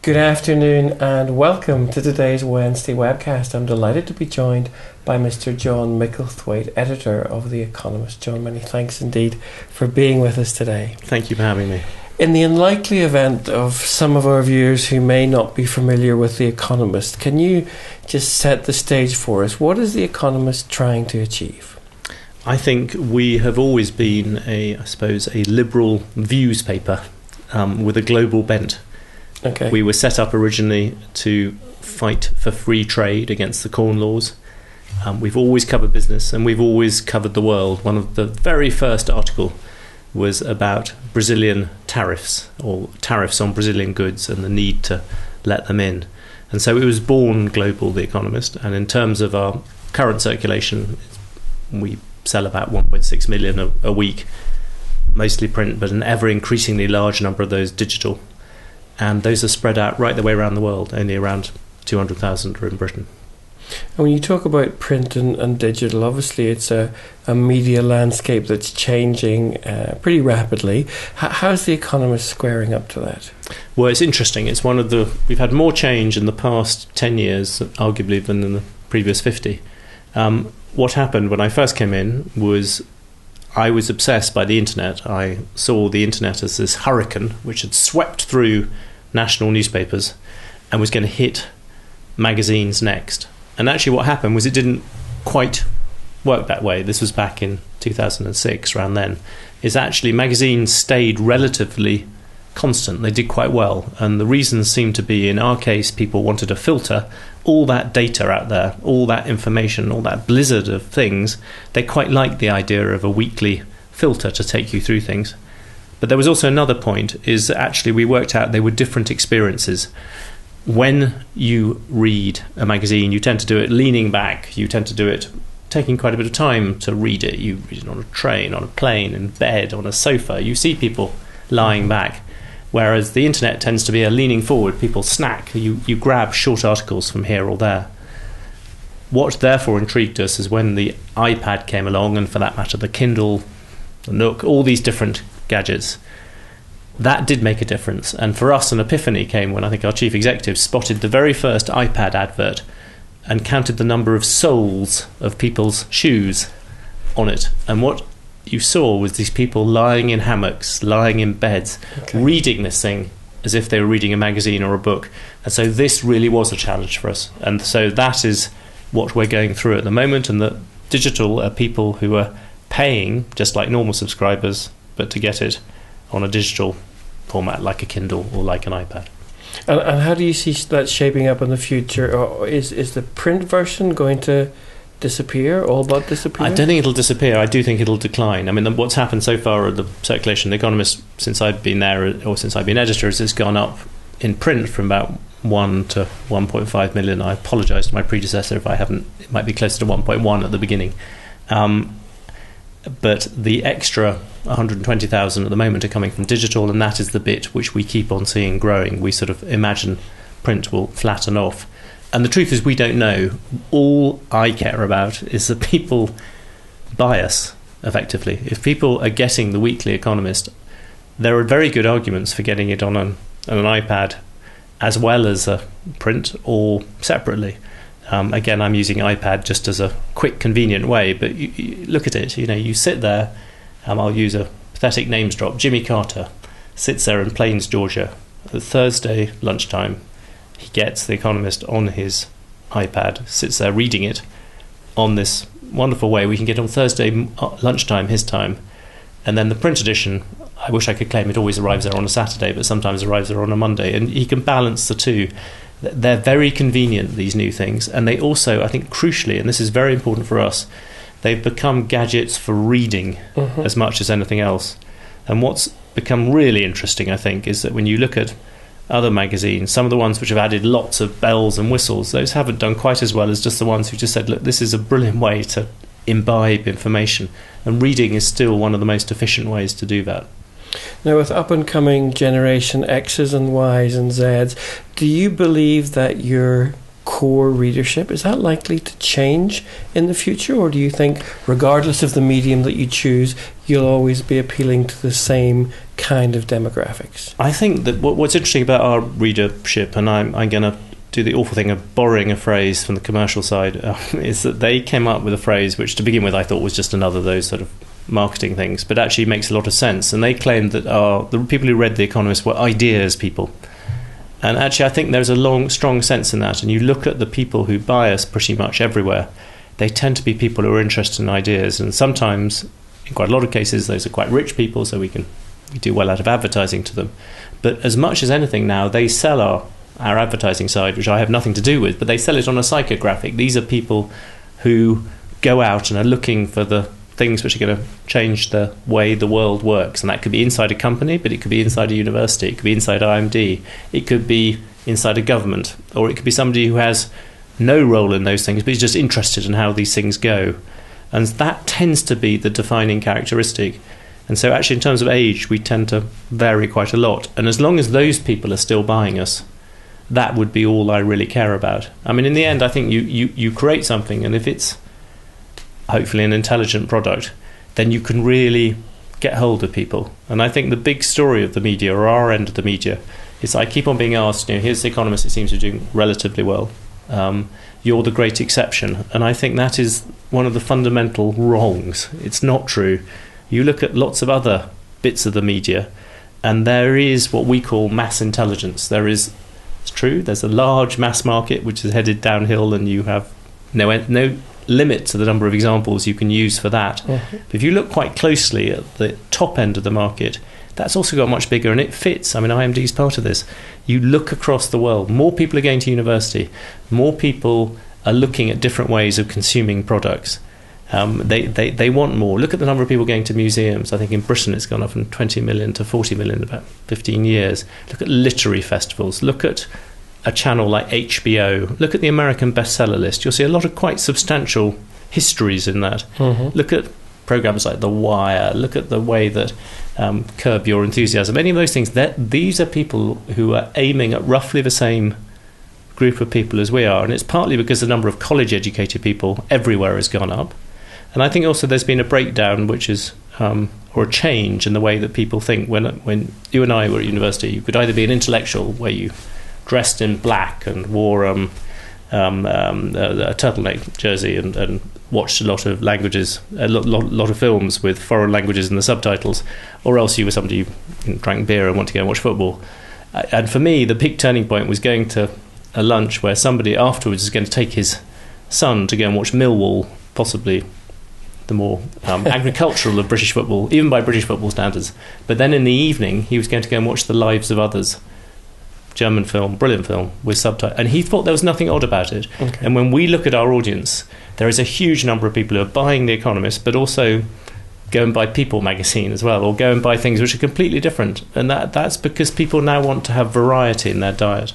Good afternoon and welcome to today's Wednesday webcast. I'm delighted to be joined by Mr. John Mickelthwait, editor of The Economist. John, many thanks indeed for being with us today. Thank you for having me. In the unlikely event of some of our viewers who may not be familiar with The Economist, can you just set the stage for us? What is The Economist trying to achieve? I think we have always been a liberal views paper with a global bent. Okay. We were set up originally to fight for free trade against the Corn Laws. We've always covered business and we've always covered the world. One of the very first article was about Brazilian tariffs, or tariffs on Brazilian goods and the need to let them in. And so it was born global, The Economist. And in terms of our current circulation, we sell about 1.6 million a week, mostly print, but an ever increasingly large number of those digital. And those are spread out right the way around the world. Only around 200,000 are in Britain. And when you talk about print and digital, obviously it's a media landscape that's changing pretty rapidly. How's The Economist squaring up to that? Well, it's interesting. It's we've had more change in the past 10 years, arguably, than in the previous 50. What happened when I first came in was I was obsessed by the internet. I saw the internet as this hurricane which had swept through national newspapers and was going to hit magazines next. And actually what happened was it didn't quite work that way. This was back in 2006, around then. Is actually magazines stayed relatively constant. They did quite well. And the reasons seemed to be, in our case, people wanted to filter all that data out there, all that information, all that blizzard of things. They quite liked the idea of a weekly filter to take you through things. But there was also another point, is actually we worked out they were different experiences. When you read a magazine, you tend to do it leaning back. You tend to do it taking quite a bit of time to read it. You read it on a train, on a plane, in bed, on a sofa. You see people lying back. Whereas the internet tends to be a leaning forward. People snack. You grab short articles from here or there. What therefore intrigued us is when the iPad came along, and for that matter the Kindle, the Nook, all these different gadgets. That did make a difference. And for us, an epiphany came when I think our chief executive spotted the very first iPad advert and counted the number of soles of people's shoes on it. And what you saw was these people lying in hammocks, lying in beds, reading this thing as if they were reading a magazine or a book. And so this really was a challenge for us. And so that is what we're going through at the moment. And the digital are people who are paying, just like normal subscribers, but to get it on a digital format like a Kindle or like an iPad. And how do you see that shaping up in the future? Or is the print version going to disappear, all but disappear? I don't think it'll disappear. I do think it'll decline. I mean, what's happened so far at the circulation, The Economist, since I've been there, or since I've been editor, is it's gone up in print from about 1 to 1.5 million. I apologise to my predecessor if I haven't. It might be closer to 1.1 at the beginning. But the extra 120,000 at the moment are coming from digital, and that is the bit which we keep on seeing growing. We sort of imagine print will flatten off. And the truth is we don't know. All I care about is that people buy us, effectively. If people are getting the Weekly Economist, there are very good arguments for getting it on an iPad as well as a print or separately. Again, I'm using iPad just as a quick, convenient way, but you look at it, you sit there, I'll use a pathetic names drop, Jimmy Carter sits there in Plains, Georgia, at Thursday lunchtime. He gets The Economist on his iPad, sits there reading it on this wonderful way. We can get on Thursday lunchtime, his time, and then the print edition, I wish I could claim it always arrives there on a Saturday, but sometimes arrives there on a Monday, and he can balance the two. They're very convenient, these new things, and they also, I think crucially, and this is very important for us, they've become gadgets for reading as much as anything else. And what's become really interesting, I think, is that when you look at other magazines, some of the ones which have added lots of bells and whistles, those haven't done quite as well as just the ones who just said, look, this is a brilliant way to imbibe information, and reading is still one of the most efficient ways to do that. Now, with up-and-coming generation X's and Y's and Z's, do you believe that your core readership, is that likely to change in the future, or do you think, regardless of the medium that you choose, you'll always be appealing to the same kind of demographics? I think that what's interesting about our readership, and I'm going to do the awful thing of borrowing a phrase from the commercial side, is that they came up with a phrase which, to begin with, I thought was just another of those sort of marketing things, but actually makes a lot of sense. And they claimed that the people who read The Economist were ideas people. And actually, I think there's a strong sense in that. And you look at the people who buy us pretty much everywhere, they tend to be people who are interested in ideas. And sometimes, in quite a lot of cases, those are quite rich people, so we do well out of advertising to them. But as much as anything now, they sell our advertising side, which I have nothing to do with, but they sell it on a psychographic. These are people who go out and are looking for the things which are going to change the way the world works. And that could be inside a company, but it could be inside a university, it could be inside IMD, it could be inside a government, or it could be somebody who has no role in those things, but is just interested in how these things go. And that tends to be the defining characteristic. And so actually, in terms of age, we tend to vary quite a lot. And as long as those people are still buying us, that would be all I really care about. I mean, in the end, I think you create something, and if it's hopefully an intelligent product, then you can really get hold of people. And I think the big story of the media, or our end of the media, is I keep on being asked, here's The Economist, it seems to be doing relatively well. You're the great exception. And I think that is one of the fundamental wrongs. It's not true. You look at lots of other bits of the media, and there is what we call mass intelligence. It's true, there's a large mass market which is headed downhill, and you have no limit to the number of examples you can use for that. Mm-hmm. But if you look quite closely at the top end of the market, that's also got much bigger, and it fits. I mean, IMD is part of this. You look across the world, more people are going to university, more people are looking at different ways of consuming products. They want more. Look at the number of people going to museums. I think in Britain it's gone up from 20 million to 40 million in about 15 years. Look at literary festivals. Look at a channel like HBO. Look at the American bestseller list. You'll see a lot of quite substantial histories in that. Mm-hmm. Look at programs like The Wire. Look at the way that Curb Your Enthusiasm. Any of those things. These are people who are aiming at roughly the same group of people as we are, and it's partly because the number of college-educated people everywhere has gone up. And I think also there's been a breakdown, which is or a change in the way that people think. When you and I were at university, you could either be an intellectual, where you dressed in black and wore a turtleneck jersey and watched a lot of languages, a lot of films with foreign languages in the subtitles, or else you were somebody who drank beer and wanted to go and watch football. And for me, the big turning point was going to a lunch where somebody afterwards is going to take his son to go and watch Millwall, possibly the more agricultural of British football, even by British football standards. But then in the evening, he was going to go and watch The Lives of Others, German film, brilliant film, with subtitles. And he thought there was nothing odd about it. Okay. And when we look at our audience, there is a huge number of people who are buying The Economist, but also go and buy People magazine as well, or go and buy things which are completely different. And that's because people now want to have variety in their diet.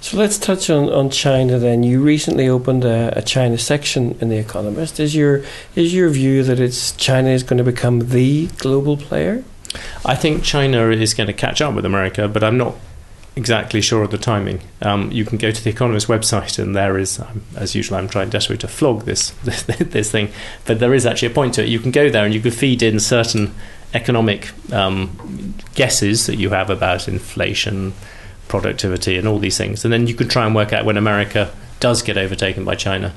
So let's touch on China then. You recently opened a China section in The Economist. Is your view that China is going to become the global player? I think China is going to catch up with America, but I'm not exactly sure of the timing. You can go to The Economist website, and there is, as usual, I'm trying desperately to flog this thing, but there is actually a point to it. You can go there and you can feed in certain economic guesses that you have about inflation, productivity, and all these things, and then you can try and work out when America does get overtaken by China.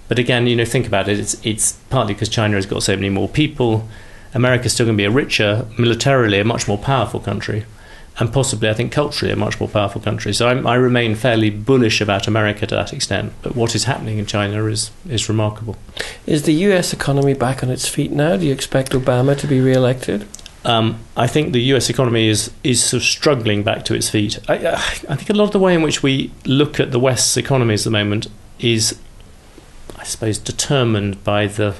But again, think about it, it's partly because China has got so many more people. America's still going to be a richer, militarily a much more powerful country, and possibly, I think, culturally a much more powerful country. So I remain fairly bullish about America to that extent. But what is happening in China is remarkable. Is the US economy back on its feet now? Do you expect Obama to be re-elected? I think the US economy is sort of struggling back to its feet. I think a lot of the way in which we look at the West's economies at the moment is, I suppose, determined by the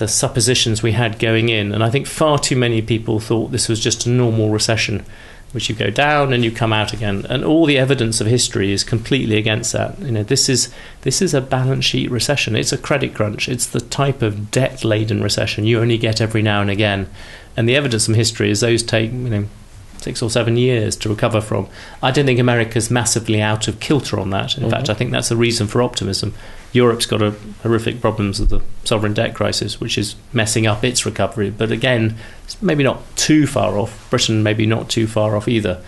suppositions we had going in. And I think far too many people thought this was just a normal recession, which you go down and you come out again. And all the evidence of history is completely against that. This is a balance sheet recession. It's a credit crunch. It's the type of debt-laden recession you only get every now and again. And the evidence from history is those take 6 or 7 years to recover from. I don't think America's massively out of kilter on that. In fact, I think that's a reason for optimism. Europe's got horrific problems of the sovereign debt crisis, which is messing up its recovery. But again, it's maybe not too far off. Britain maybe not too far off either.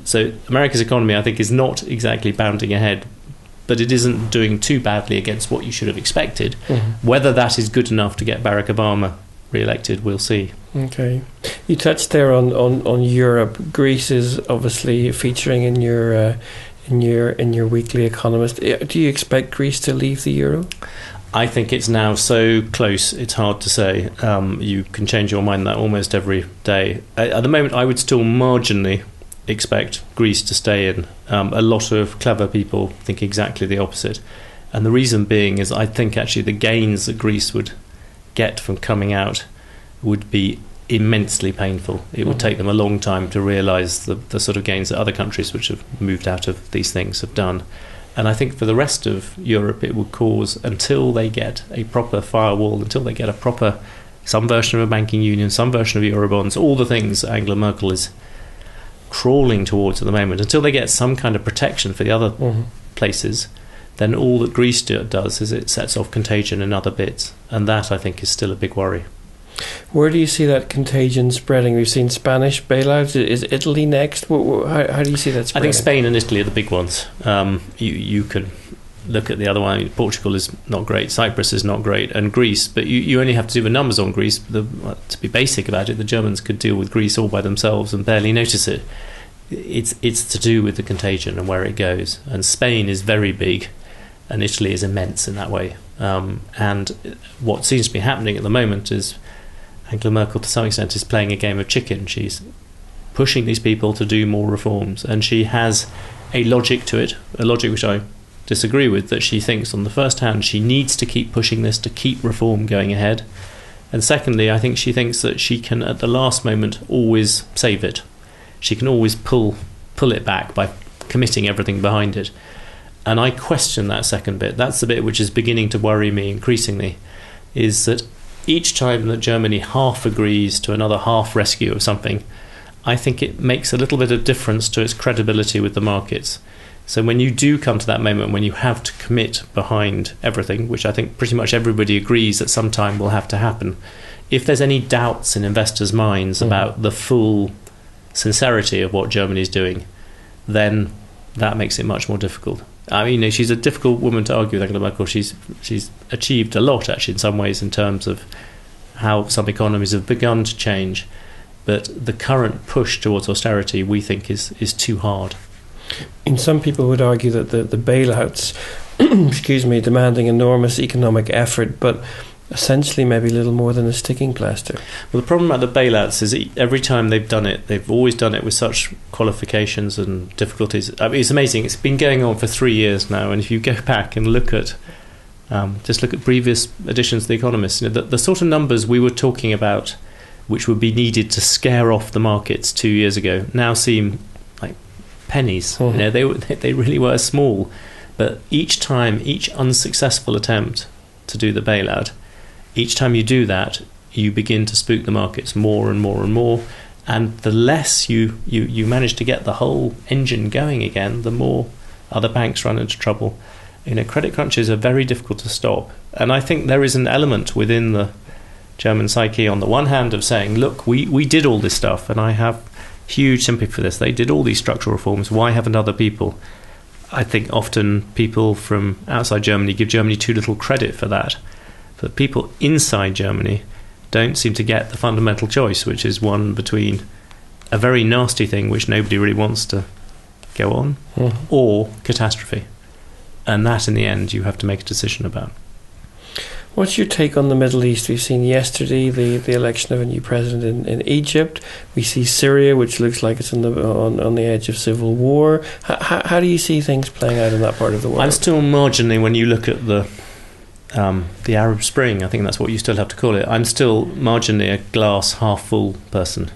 So America's economy, I think, is not exactly bounding ahead, but it isn't doing too badly against what you should have expected. Whether that is good enough to get Barack Obama re-elected, we'll see. Okay, you touched there on Europe. Greece is obviously featuring in your weekly Economist. Do you expect Greece to leave the euro? I think it's now so close, it's hard to say. You can change your mind that almost every day. At the moment, I would still marginally expect Greece to stay in. A lot of clever people think exactly the opposite. And the reason being is I think actually the gains that Greece would get from coming out would be immensely painful. It would take them a long time to realise the sort of gains that other countries which have moved out of these things have done. And I think for the rest of Europe it would cause, until they get a proper firewall, until they get some version of a banking union, some version of Eurobonds, all the things Angela Merkel is crawling towards at the moment, until they get some kind of protection for the other places, then all that Greece does is it sets off contagion in other bits. And that, I think, is still a big worry. Where do you see that contagion spreading? We've seen Spanish bailouts. Is Italy next? How do you see that spreading? I think Spain and Italy are the big ones. You can look at the other one. Portugal is not great. Cyprus is not great. And Greece. But you only have to do the numbers on Greece. To be basic about it, the Germans could deal with Greece all by themselves and barely notice it. It's to do with the contagion and where it goes. And Spain is very big, and Italy is immense in that way. And what seems to be happening at the moment is Angela Merkel, to some extent, is playing a game of chicken. She's pushing these people to do more reforms, and she has a logic to it, a logic which I disagree with, that she thinks on the first hand she needs to keep pushing this to keep reform going ahead, and secondly I think she thinks that she can at the last moment always save it. She can always pull it back by committing everything behind it, and I question that second bit. That's the bit which is beginning to worry me increasingly, is that each time that Germany half agrees to another half rescue of something, I think it makes a little bit of difference to its credibility with the markets. So when you do come to that moment when you have to commit behind everything, which I think pretty much everybody agrees at some time will have to happen, if there's any doubts in investors' minds about the full sincerity of what Germany is doing, then that makes it much more difficult. I mean, she's a difficult woman to argue with, Angela Merkel. She's achieved a lot, actually, in some ways, in terms of how some economies have begun to change. But the current push towards austerity, we think, is too hard. And some people would argue that the bailouts, demanding enormous economic effort, but essentially maybe little more than a sticking plaster. Well, the problem about the bailouts is every time they've done it, they've always done it with such qualifications and difficulties. I mean, it's amazing. It's been going on for 3 years now, and if you go back and look at previous editions of The Economist, the sort of numbers we were talking about, which would be needed to scare off the markets 2 years ago, now seem like pennies. They really were small. But each time, each unsuccessful attempt to do the bailout, each time you do that, you begin to spook the markets more and more and more. And the less you manage to get the whole engine going again, the more other banks run into trouble. Credit crunches are very difficult to stop. And I think there is an element within the German psyche, on the one hand, of saying, look, we did all this stuff, and I have huge sympathy for this. They did all these structural reforms. Why haven't other people? I think often people from outside Germany give Germany too little credit for that. But people inside Germany don't seem to get the fundamental choice, which is one between a very nasty thing which nobody really wants to go on, or catastrophe. And that, in the end, you have to make a decision about. What's your take on the Middle East? We've seen yesterday the election of a new president in Egypt. We see Syria, which looks like it's on the edge of civil war. How do you see things playing out in that part of the world? I'm still marginally, when you look at the Arab Spring, I think that's what you still have to call it, I'm still marginally a glass half full person.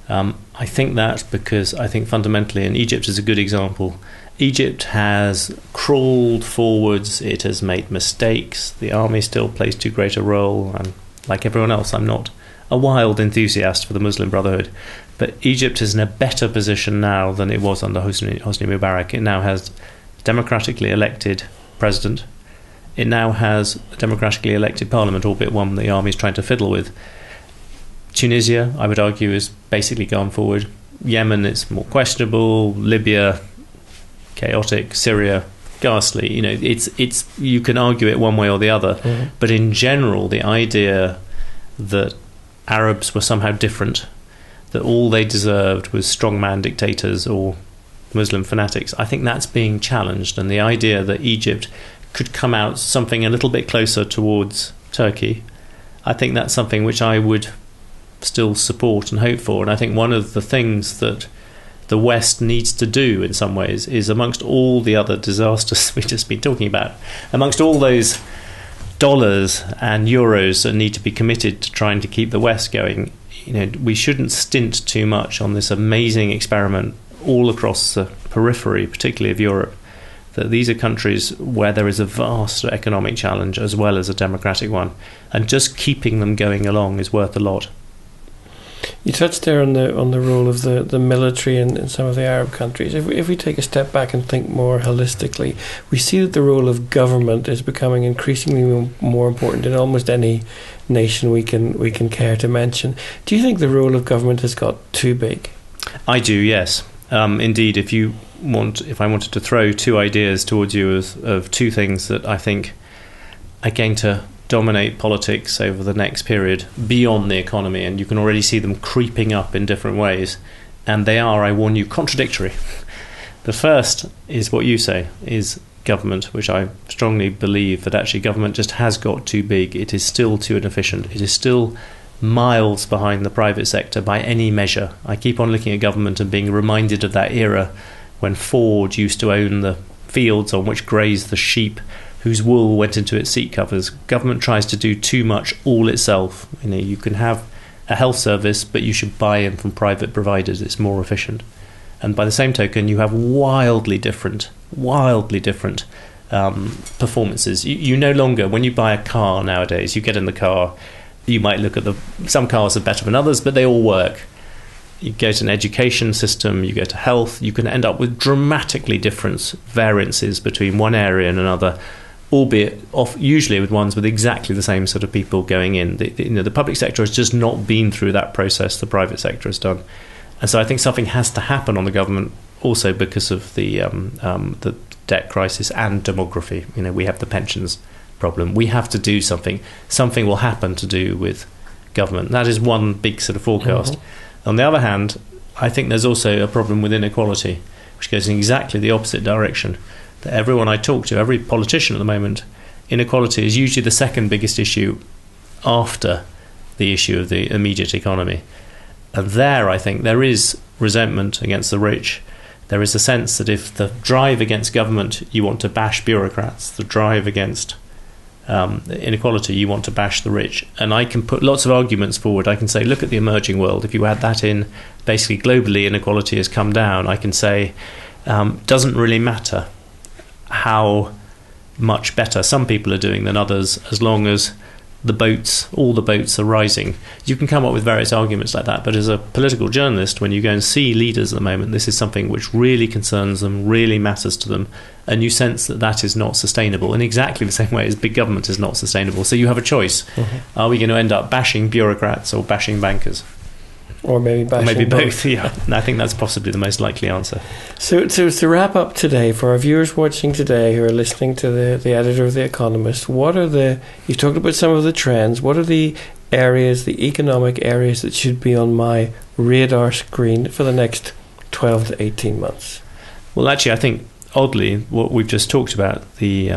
I think that because I think fundamentally, and Egypt is a good example, Egypt has crawled forwards, it has made mistakes, the army still plays too great a role, and like everyone else, I'm not a wild enthusiast for the Muslim Brotherhood, But Egypt is in a better position now than it was under Hosni Mubarak. It now has a democratically elected president. It now has a democratically elected parliament, albeit one the army is trying to fiddle with. Tunisia, I would argue, is basically gone forward. Yemen, it's more questionable. Libya, chaotic. Syria, ghastly. You know, it's you can argue it one way or the other. Mm-hmm. But in general, the idea that Arabs were somehow different, that all they deserved was strongman dictators or Muslim fanatics, I think that's being challenged. And the idea that Egypt could come out something a little bit closer towards Turkey, I think that's something which I would still support and hope for. And I think one of the things that the West needs to do in some ways is, amongst all the other disasters we've just been talking about, amongst all those dollars and euros that need to be committed to trying to keep the West going, you know, we shouldn't stint too much on this amazing experiment all across the periphery, particularly of Europe, that these are countries where there is a vast economic challenge as well as a democratic one, and just keeping them going along is worth a lot. You touched there on the role of the military in some of the Arab countries. If we take a step back and think more holistically, we see that the role of government is becoming increasingly more important in almost any nation we can care to mention. Do you think the role of government has got too big? I do, yes. Indeed, if I wanted to throw two ideas towards you of two things that I think are going to dominate politics over the next period beyond the economy, and you can already see them creeping up in different ways, and they are, I warn you, contradictory. The first is what you say, is government, which I strongly believe that actually government just has got too big. It is still too inefficient. It is still miles behind the private sector by any measure. I keep on looking at government and being reminded of that era when Ford used to own the fields on which grazed the sheep whose wool went into its seat covers. Government tries to do too much all itself. You know, you can have a health service, but you should buy in from private providers. It's more efficient. And by the same token, you have wildly different performances. You no longer, when you buy a car nowadays, you get in the car, you might look at some cars are better than others, but they all work. You go to an education system, you go to health, you can end up with dramatically different variances between one area and another, albeit usually with ones with exactly the same sort of people going in. The public sector has just not been through that process the private sector has done. And so I think something has to happen on the government also because of the debt crisis and demography. You know, we have the pensions problem. We have to do something. Something will happen to do with government. That is one big sort of forecast. Mm-hmm. On the other hand, I think there's also a problem with inequality, which goes in exactly the opposite direction. That everyone I talk to, every politician at the moment, inequality is usually the second biggest issue after the issue of the immediate economy. And there, I think, there is resentment against the rich. There is a sense that if the drive against government, you want to bash bureaucrats, the drive against inequality, you want to bash the rich. And I can put lots of arguments forward. I can say, look at the emerging world. If you add that in, basically globally inequality has come down. I can say, doesn't really matter how much better some people are doing than others, as long as all the boats are rising. You can come up with various arguments like that, but as a political journalist, when you go and see leaders at the moment, this is something which really concerns them, really matters to them, and you sense that that is not sustainable in exactly the same way as big government is not sustainable. So you have a choice. Mm-hmm. Are we going to end up bashing bureaucrats or bashing bankers? Or maybe bashing both. Yeah, I think that's possibly the most likely answer. So to wrap up today, for our viewers watching today who are listening to the editor of The Economist, you've talked about some of the trends, what are the economic areas that should be on my radar screen for the next 12 to 18 months? Well, actually, I think, oddly, what we've just talked about, the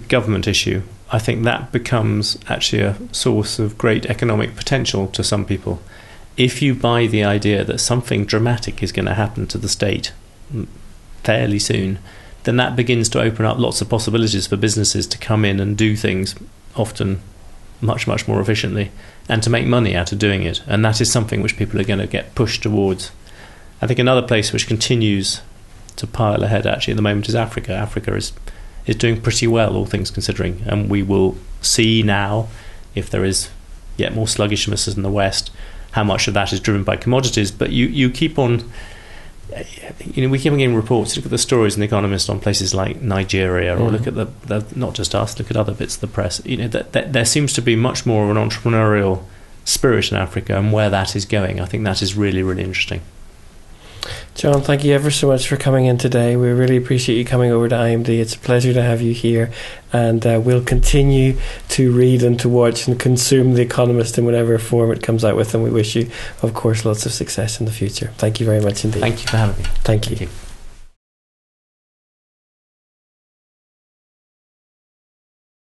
government issue, I think that becomes actually a source of great economic potential to some people. If you buy the idea that something dramatic is going to happen to the state fairly soon, then that begins to open up lots of possibilities for businesses to come in and do things often much, much more efficiently and to make money out of doing it. And that is something which people are going to get pushed towards. I think another place which continues to pile ahead actually at the moment is Africa. Africa is doing pretty well, all things considering. And we will see now, if there is yet more sluggishness in the West, how much of that is driven by commodities. But you keep on, we keep on getting reports. Look at the stories in The Economist on places like Nigeria, or look at the not just us, look at other bits of the press. That there seems to be much more of an entrepreneurial spirit in Africa, and where that is going, I think that is really, really interesting. John, thank you ever so much for coming in today. We really appreciate you coming over to IMD. It's a pleasure to have you here, and we'll continue to read and to watch and consume The Economist in whatever form it comes out with, and we wish you, of course, lots of success in the future. Thank you very much indeed. Thank you for having me. Thank you. Thank you.